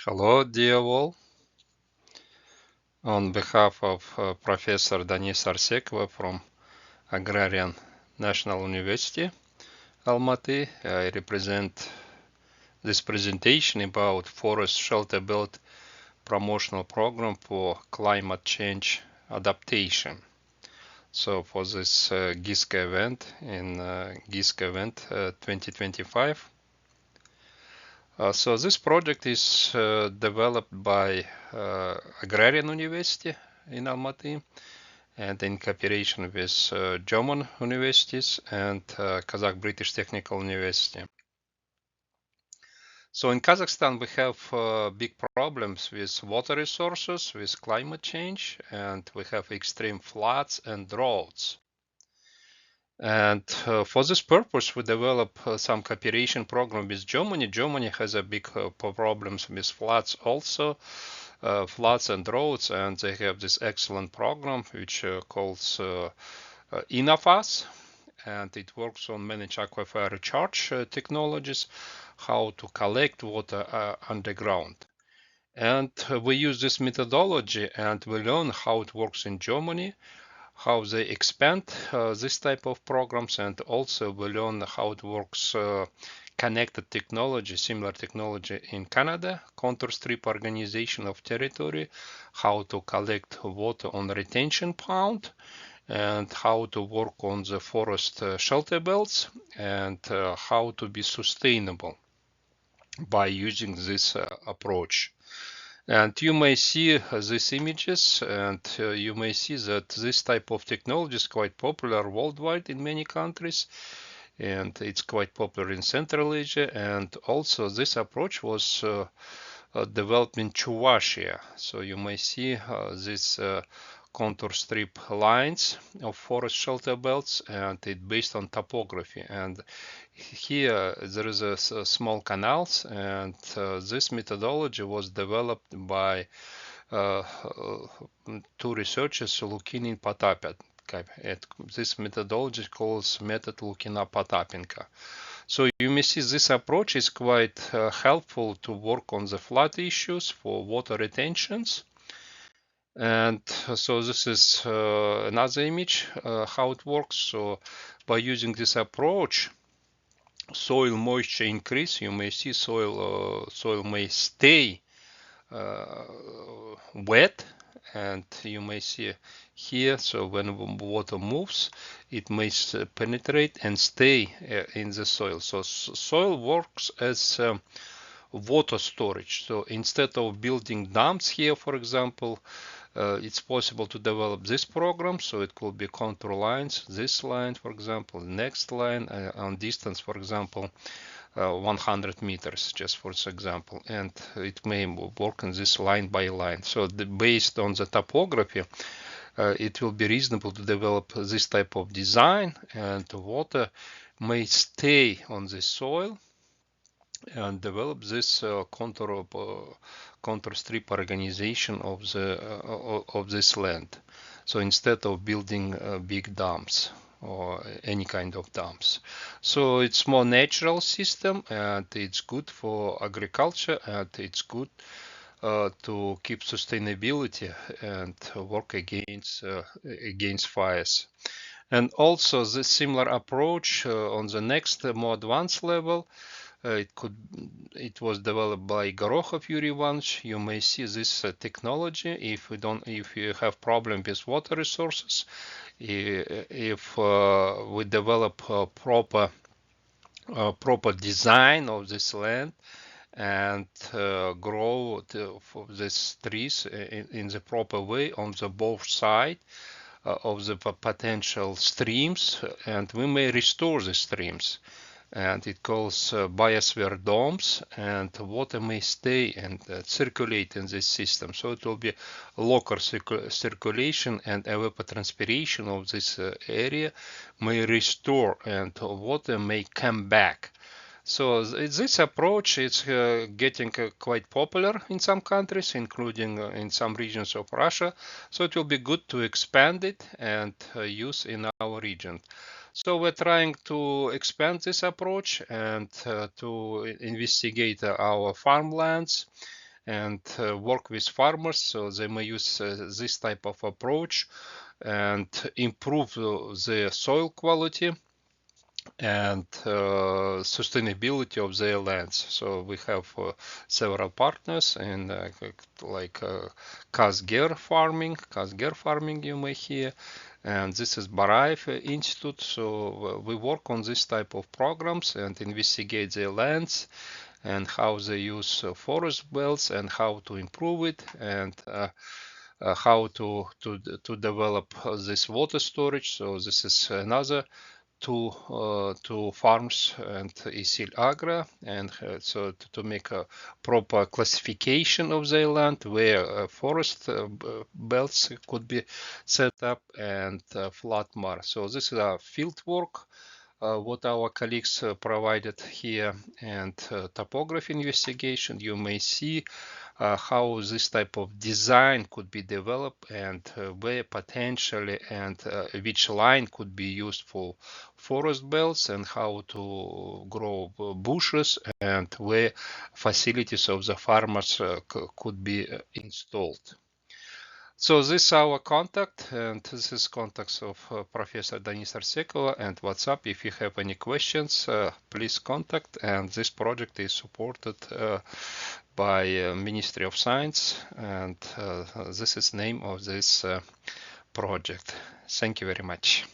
Hello, dear all. On behalf of Professor Dani Sarsekova from Agrarian National University, Almaty, I represent this presentation about Forest Shelter Belt promotional program for climate change adaptation. So for this GISCA event in GISCA2025, so this project is developed by Agrarian University in Almaty and in cooperation with German universities and Kazakh British Technical University. So in Kazakhstan we have big problems with water resources, with climate change, and we have extreme floods and droughts. And for this purpose, we develop some cooperation program with Germany. Germany has a big problems with floods also, floods and droughts, and they have this excellent program which calls INAFAS, and it works on managed aquifer recharge technologies, how to collect water underground. And we use this methodology and we learn how it works in Germany, how they expand this type of programs, and also we learn how it works connected technology, similar technology in Canada, contour strip organization of territory, how to collect water on retention pond, and how to work on the forest shelter belts, and how to be sustainable by using this approach. And you may see these images, and you may see that this type of technology is quite popular worldwide in many countries, and it's quite popular in Central Asia. And also this approach was developed in Czechoslovakia. So you may see this contour strip lines of forest shelter belts, and it's based on topography. And here there is a small canals, and this methodology was developed by two researchers looking in Potapet. This methodology calls method Lukina Potapenko. So you may see this approach is quite helpful to work on the flood issues for water retentions. And so this is another image how it works. So by using this approach, soil moisture increase. You may see soil may stay wet, and you may see here. So when water moves, it may penetrate and stay in the soil. So soil works as water storage. So instead of building dams here, for example, it's possible to develop this program. So it could be contour lines, this line, for example, next line on distance, for example, 100 meters, just for example, and it may work on this line by line. So based on the topography, it will be reasonable to develop this type of design, and water may stay on the soil and develop this contour strip organization of this land. So instead of building big dams or any kind of dams, so it's more natural system, and it's good for agriculture, and it's good to keep sustainability and work against fires. And also the similar approach on the next more advanced level. It was developed by Gorokhov Yuri Ivanovich. You may see this technology if you have problem with water resources. If we develop proper design of this land and grow these trees in the proper way on the both side of the potential streams, and we may restore the streams. And it calls biosphere domes, and water may stay and circulate in this system. So it will be local circulation, and evapotranspiration of this area may restore, and water may come back. So this approach is getting quite popular in some countries, including in some regions of Russia. So it will be good to expand it and use in our region. So we're trying to expand this approach and to investigate our farmlands and work with farmers, so they may use this type of approach and improve the soil quality and sustainability of their lands. So we have several partners in like Kazger farming you may hear, and this is Barayev Institute. So we work on this type of programs and investigate their lands and how they use forest belts and how to improve it, and how to develop this water storage. So this is another two farms and Isil Agra, and so to make a proper classification of their land where forest belts could be set up and flood mark. So this is our field work. What our colleagues provided here, and topography investigation. You may see how this type of design could be developed, and where potentially and which line could be used for forest belts, and how to grow bushes, and where facilities of the farmers could be installed. So this is our contact, and this is contacts of Professor Dani Sarsekova and WhatsApp. If you have any questions, please contact. And this project is supported by Ministry of Science, and this is name of this project. Thank you very much.